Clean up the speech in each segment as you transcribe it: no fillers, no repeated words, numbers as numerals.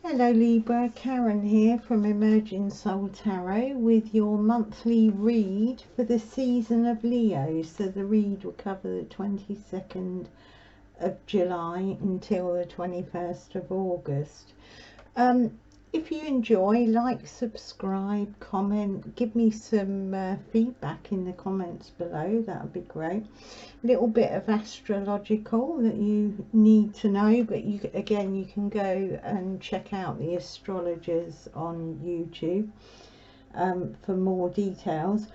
Hello Libra, Karen here from Emerging Soul Tarot with your monthly read for the season of Leo. So the read will cover the 22nd of July until the 21st of August. If you enjoy, like, subscribe, comment, give me some feedback in the comments below, that would be great. A little bit of astrological that you need to know, but you can go and check out the astrologers on YouTube for more details.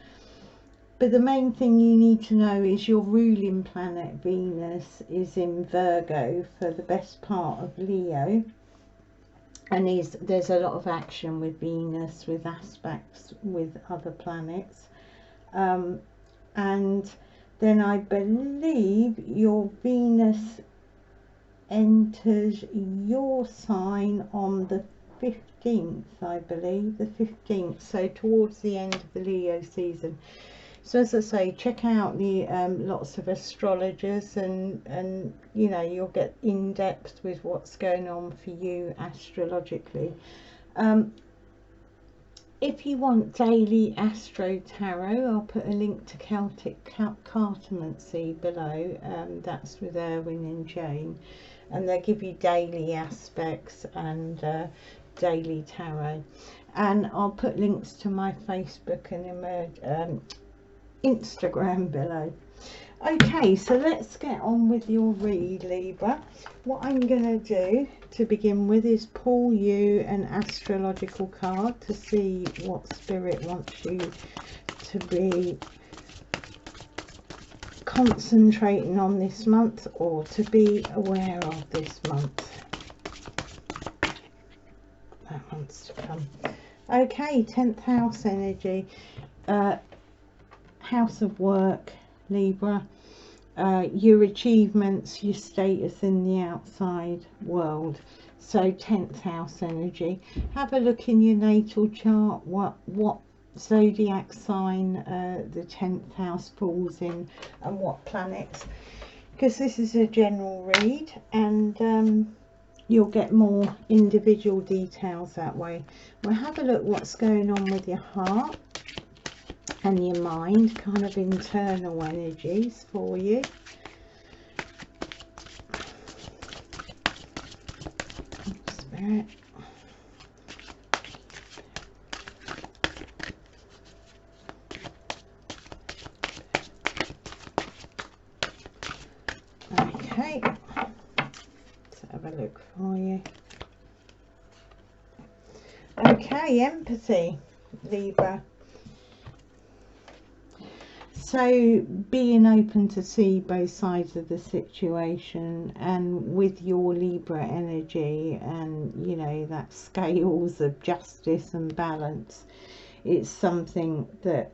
But the main thing you need to know is your ruling planet Venus is in Virgo for the best part of Leo. And there's a lot of action with Venus, with aspects with other planets. And then I believe your Venus enters your sign on the 15th, I believe, the 15th. So towards the end of the Leo season. So as I say, check out the lots of astrologers and you know, you'll get in depth with what's going on for you astrologically. If you want daily Astro-Tarot, I'll put a link to Celtic Cartomancy below. That's with Eirwen and Jane, and they give you daily aspects and daily tarot. And I'll put links to my Facebook and Instagram below. Okay, so let's get on with your read, Libra. What I'm going to do to begin with is pull you an astrological card to see what Spirit wants you to be concentrating on this month, or to be aware of this month. That wants to come. Okay, 10th house energy. House of work, Libra, your achievements, your status in the outside world. So 10th house energy. Have a look in your natal chart what zodiac sign the 10th house falls in and what planets, because this is a general read, and you'll get more individual details that way. We'll have a look what's going on with your heart and your mind, kind of internal energies for you. Spirit. Okay, let's have a look for you. Okay, empathy, Libra. So being open to see both sides of the situation, and with your Libra energy and, you know, that scales of justice and balance, it's something that,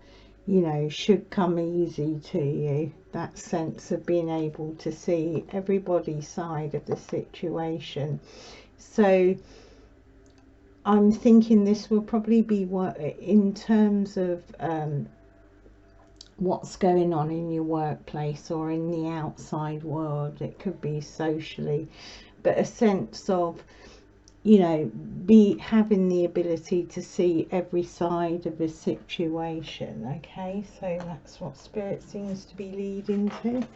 you know, should come easy to you. That sense of being able to see everybody's side of the situation. So I'm thinking this will probably be what in terms of what's going on in your workplace or in the outside world. It could be socially, but a sense of, you know, having the ability to see every side of a situation. Okay, so that's what Spirit seems to be leading to.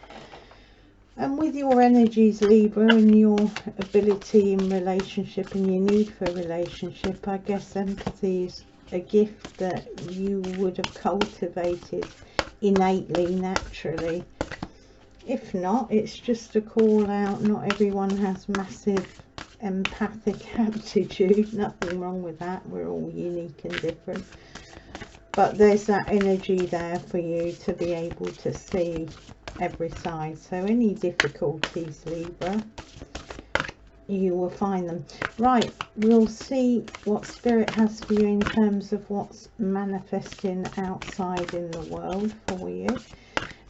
And with your energies, Libra, and your ability in relationship and your need for a relationship, I guess empathy is a gift that you would have cultivated innately, naturally. If not, it's just a call out. Not everyone has massive empathic aptitude, nothing wrong with that, we're all unique and different, but there's that energy there for you to be able to see every side. So any difficulties, Libra, you will find them. Right, we'll see what Spirit has for you in terms of what's manifesting outside in the world for you,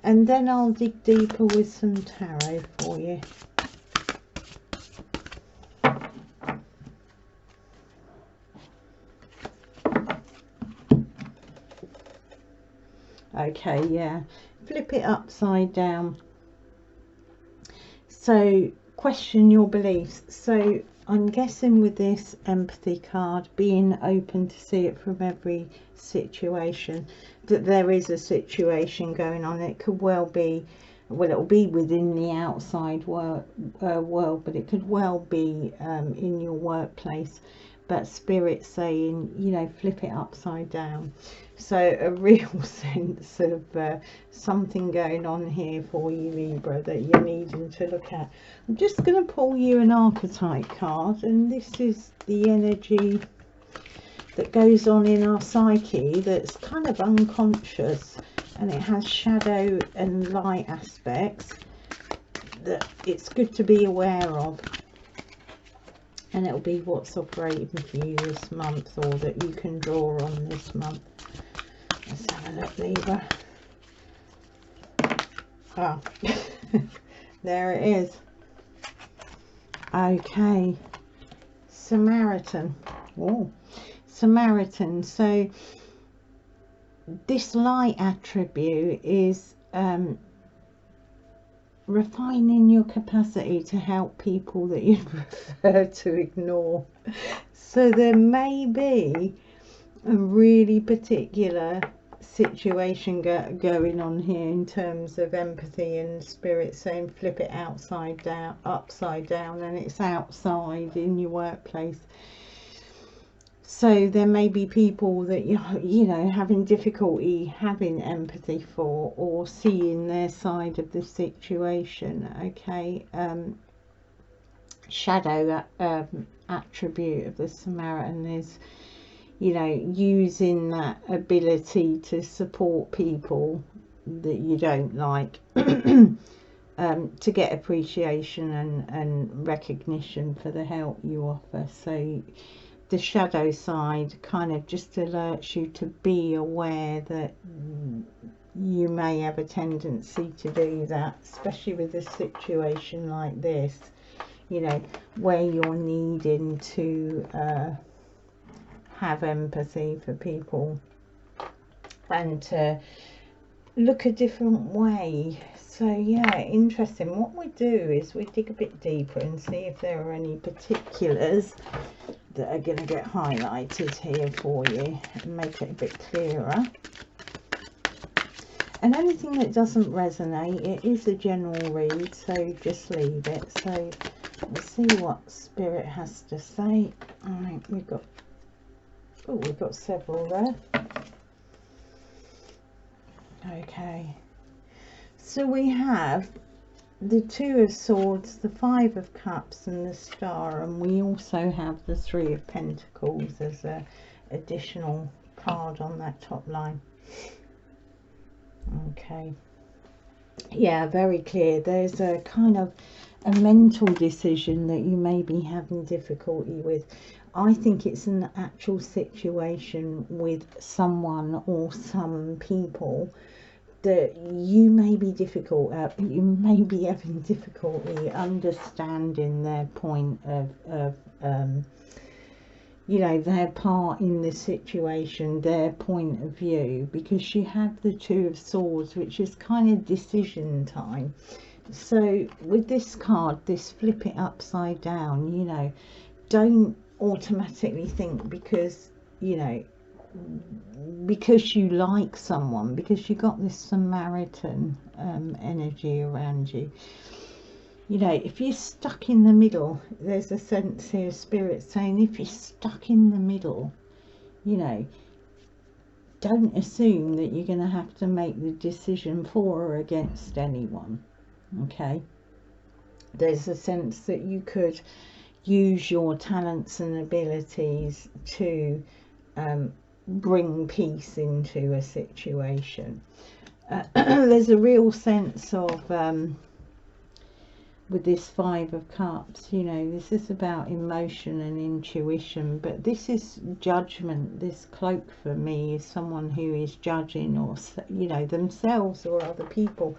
and then I'll dig deeper with some tarot for you. Okay, yeah, flip it upside down. So question your beliefs. So I'm guessing with this empathy card, being open to see it from every situation, that there is a situation going on. It could well be, well, it'll be within the outside world, but it could well be in your workplace. But Spirit saying, you know, flip it upside down. So a real sense of something going on here for you, Libra, that you're needing to look at. I'm just going to pull you an archetype card, and this is the energy that goes on in our psyche that's kind of unconscious, and it has shadow and light aspects that it's good to be aware of. And it'll be what's operating for you this month, or that you can draw on this month. Let's have a look, Libra. Ah, there it is. Okay, Samaritan. Oh, Samaritan. So this light attribute is refining your capacity to help people that you prefer to ignore. So there may be a really particular situation going on here in terms of empathy, and Spirit saying flip it upside down, and it's outside in your workplace. So there may be people that you know, having difficulty having empathy for, or seeing their side of the situation. Okay, shadow attribute of the Samaritan is, you know, using that ability to support people that you don't like to get appreciation and recognition for the help you offer. So the shadow side kind of just alerts you to be aware that you may have a tendency to do that, especially with a situation like this, you know, where you're needing to have empathy for people and to look a different way. So yeah, interesting. What we do is we dig a bit deeper and see if there are any particulars that are going to get highlighted here for you and make it a bit clearer. And anything that doesn't resonate, it is a general read, so just leave it. So let's see what Spirit has to say. All right, we've got several there. Okay, so we have the Two of Swords, the Five of Cups and the Star, and we also have the Three of Pentacles as a additional card on that top line. Okay, yeah, very clear. There's a kind of a mental decision that you may be having difficulty with. I think it's an actual situation with someone or some people that you may be difficult at, but you may be having difficulty understanding their point of you know, their part in the situation, their point of view, because you have the Two of Swords, which is kind of decision time. So with this card, this flip it upside down, you know, don't automatically think because, you know, because you like someone, because you got this Samaritan energy around you, you know, if you're stuck in the middle, there's a sense here, Spirit saying, if you're stuck in the middle, you know, don't assume that you're going to have to make the decision for or against anyone. Okay, there's a sense that you could use your talents and abilities to bring peace into a situation. There's a real sense of with this Five of Cups, you know, this is about emotion and intuition, but this is judgment. This cloak for me is someone who is judging, or, you know, themselves or other people.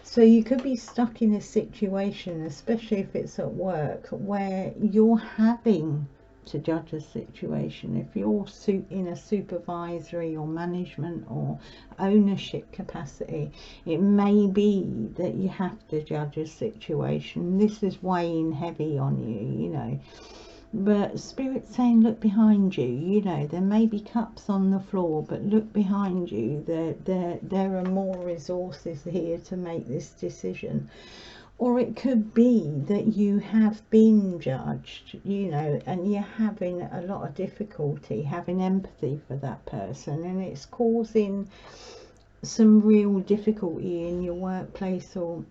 So you could be stuck in a situation, especially if it's at work, where you're having to judge a situation. If you're in a supervisory or management or ownership capacity, it may be that you have to judge a situation. This is weighing heavy on you, you know. But Spirit's saying, look behind you. You know, there may be cups on the floor, but look behind you. There are more resources here to make this decision. Or it could be that you have been judged, you know, and you're having a lot of difficulty having empathy for that person, and it's causing some real difficulty in your workplace, or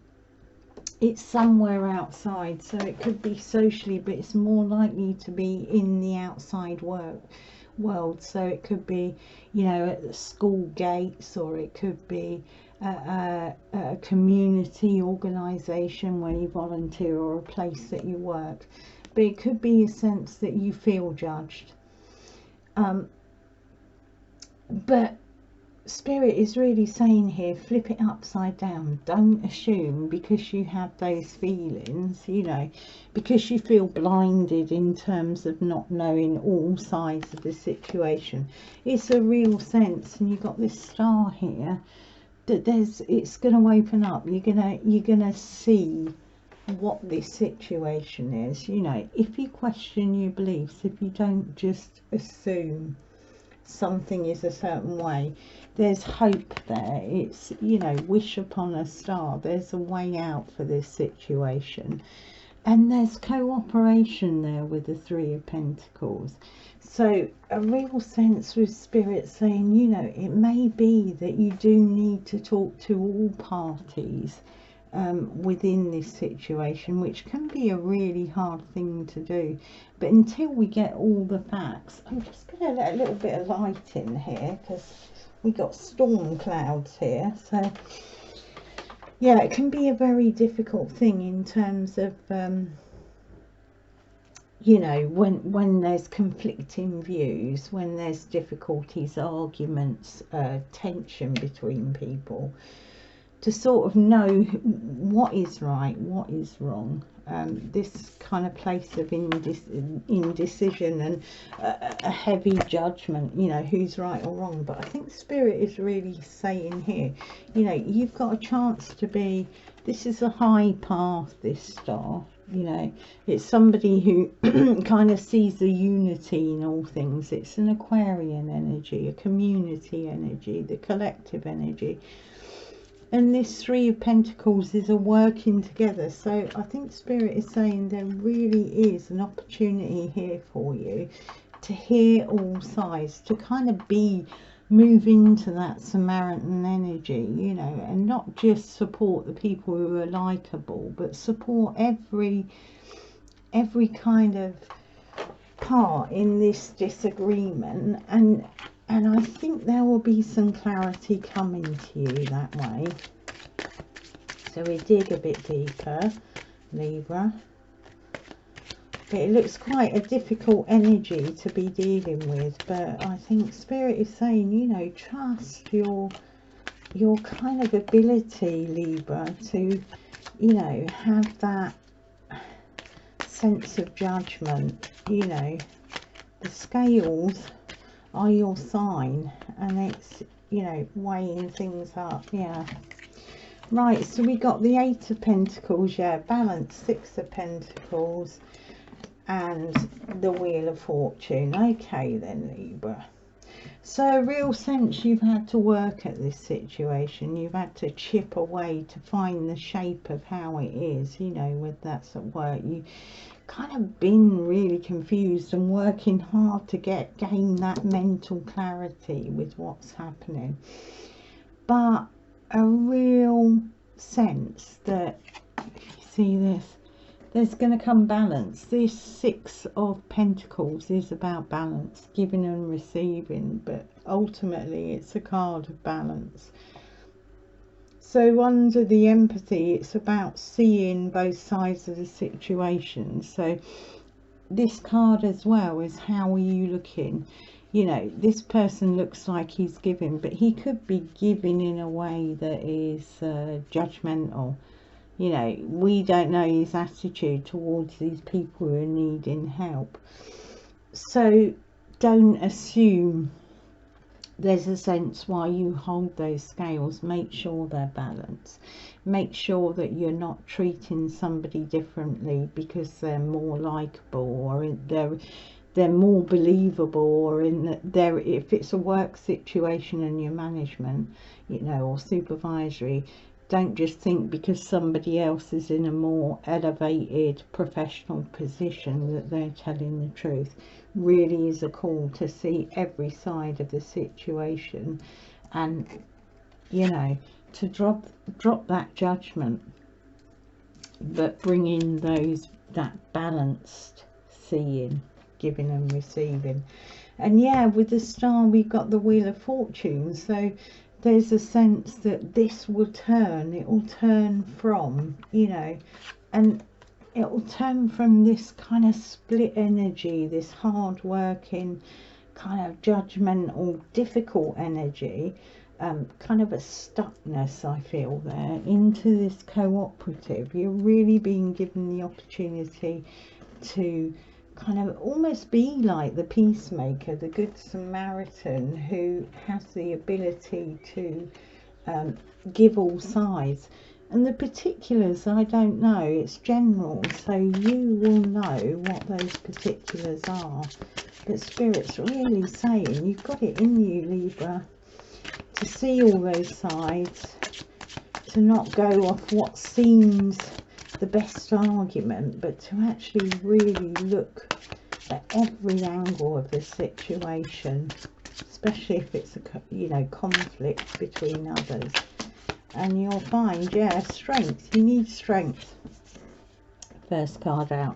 it's somewhere outside. So it could be socially, but it's more likely to be in the outside world. So it could be, you know, at the school gates, or it could be a community organisation where you volunteer, or a place that you work. But it could be a sense that you feel judged. But Spirit is really saying here, flip it upside down. Don't assume because you have those feelings, you know, because you feel blinded in terms of not knowing all sides of the situation. It's a real sense, and you've got this star here, that it's going to open up. You're gonna see what this situation is. You know, if you question your beliefs, if you don't just assume something is a certain way, there's hope there. It's, you know, wish upon a star. There's a way out for this situation, and there's cooperation there with the Three of Pentacles. So a real sense with Spirit saying, you know, it may be that you do need to talk to all parties within this situation, which can be a really hard thing to do. But until we get all the facts, I'm just going to let a little bit of light in here, because we got storm clouds here. So yeah, it can be a very difficult thing in terms of you know, when there's conflicting views, when there's difficulties, arguments, tension between people, to sort of know what is right, what is wrong. This kind of place of indecision and a heavy judgment, you know, who's right or wrong. But I think Spirit is really saying here, you know, you've got a chance to be, this is a high path, this star. You know, it's somebody who kind of sees the unity in all things. It's an Aquarian energy, a community energy, the collective energy. And this Three of Pentacles is a working together. So I think Spirit is saying there really is an opportunity here for you to hear all sides, to kind of move into that Samaritan energy, you know, and not just support the people who are likable, but support every kind of part in this disagreement. And I think there will be some clarity coming to you that way. So we dig a bit deeper, Libra. But it looks quite a difficult energy to be dealing with. But I think Spirit is saying, you know, trust your kind of ability, Libra, to, you know, have that sense of judgment. You know, the scales are your sign, and it's, you know, weighing things up. Yeah, right. So we got the Eight of Pentacles, yeah, balance, Six of Pentacles, and the Wheel of Fortune. Okay then, Libra. So a real sense you've had to work at this situation. You've had to chip away to find the shape of how it is, you know, whether that's at work. You kind of been really confused and working hard to gain that mental clarity with what's happening. But a real sense that, you see this, there's going to come balance. This Six of Pentacles is about balance, giving and receiving, but ultimately it's a card of balance. So under the empathy, it's about seeing both sides of the situation. So this card as well is, how are you looking? You know, this person looks like he's giving, but he could be giving in a way that is judgmental. You know, we don't know his attitude towards these people who are needing help. So don't assume. There's a sense why you hold those scales. Make sure they're balanced. Make sure that you're not treating somebody differently because they're more likable, or they're more believable, or if it's a work situation and your management, you know, or supervisory, don't just think because somebody else is in a more elevated professional position that they're telling the truth. Really is a call to see every side of the situation, and, you know, to drop that judgment, but bring in that balanced seeing, giving and receiving. And yeah, with the star we've got the Wheel of Fortune, so there's a sense that this will turn. It will turn from, you know, and it will turn from this kind of split energy, this hard working kind of judgmental, difficult energy, kind of a stuckness I feel there, into this cooperative. You're really being given the opportunity to kind of almost be like the peacemaker, the good Samaritan, who has the ability to give all sides. And the particulars, I don't know, it's general, so you will know what those particulars are. But Spirit's really saying you've got it in you, Libra, to see all those sides, to not go off what seems the best argument, but to actually really look at every angle of the situation, especially if it's a, you know, conflict between others. And you'll find, yeah, strength. You need strength. First card out.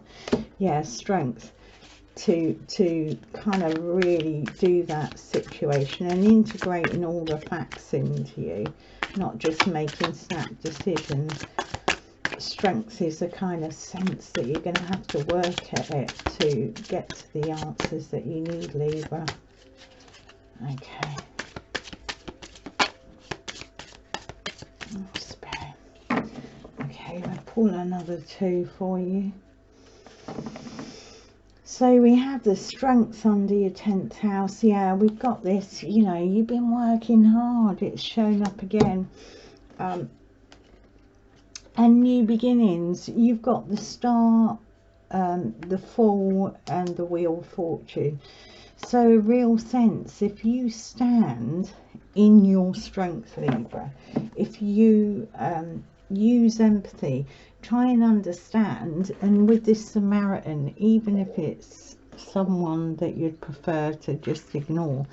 Yeah, strength to kind of really do that situation and integrating all the facts into you, not just making snap decisions. Strength is a kind of sense that you're going to have to work at it to get to the answers that you need, Libra. Okay. Okay, I'll pull another two for you. So we have the strength under your 10th house. Yeah, we've got this, you know, you've been working hard. It's shown up again. And new beginnings. You've got the Star, the Fool, and the Wheel of Fortune. So a real sense, if you stand in your strength, Libra, if you use empathy, try and understand, and with this Samaritan, even if it's someone that you'd prefer to just ignore,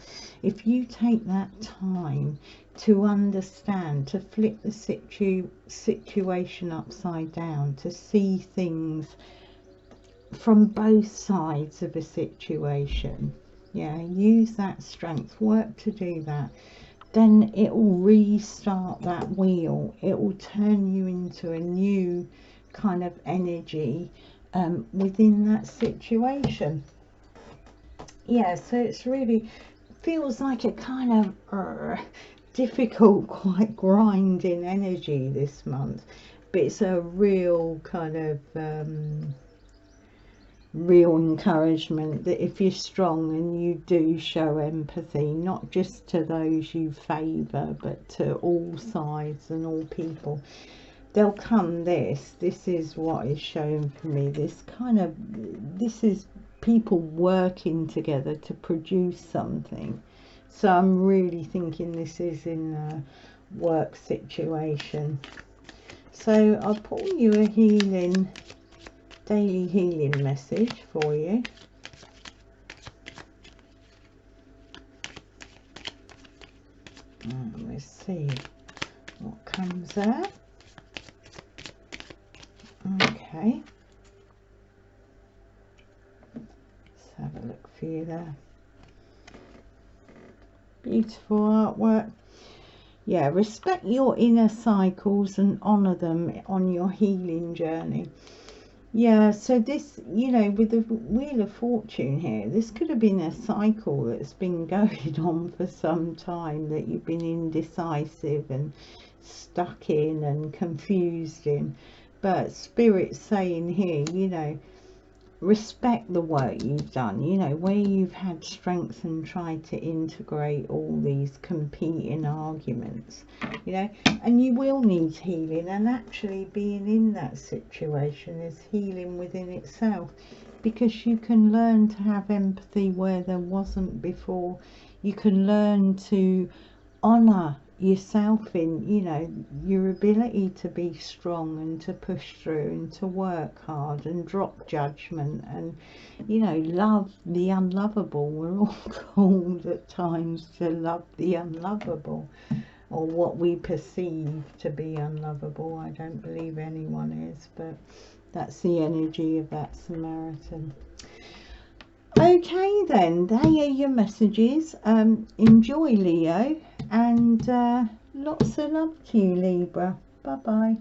if you take that time to understand, to flip the situation upside down, to see things from both sides of a situation, yeah, use that strength, work to do that, then it will restart that wheel. It will turn you into a new kind of energy within that situation. Yeah, so it's really feels like a kind of difficult, quite grinding energy this month, but it's a real kind of real encouragement that if you're strong and you do show empathy, not just to those you favour, but to all sides and all people, there'll come this is what is shown for me, this is people working together to produce something. So I'm really thinking this is in a work situation. So I'll pull you a daily healing message for you. And let's see what comes out. Okay. Let's have a look for you there. Beautiful artwork. Yeah, respect your inner cycles and honour them on your healing journey. Yeah, so this, you know, with the Wheel of Fortune here, this could have been a cycle that's been going on for some time, that you've been indecisive and stuck in and confused in. But Spirit's saying here, you know, respect the work you've done, you know, where you've had strength and tried to integrate all these competing arguments, you know, and you will need healing, and actually being in that situation is healing within itself, because you can learn to have empathy where there wasn't before. You can learn to honor yourself in, you know, your ability to be strong and to push through and to work hard and drop judgment and, you know, love the unlovable. We're all called at times to love the unlovable, or what we perceive to be unlovable. I don't believe anyone is, but that's the energy of that Samaritan. Okay then, they are your messages. Enjoy, Leo, and lots of love to you, Libra. Bye bye.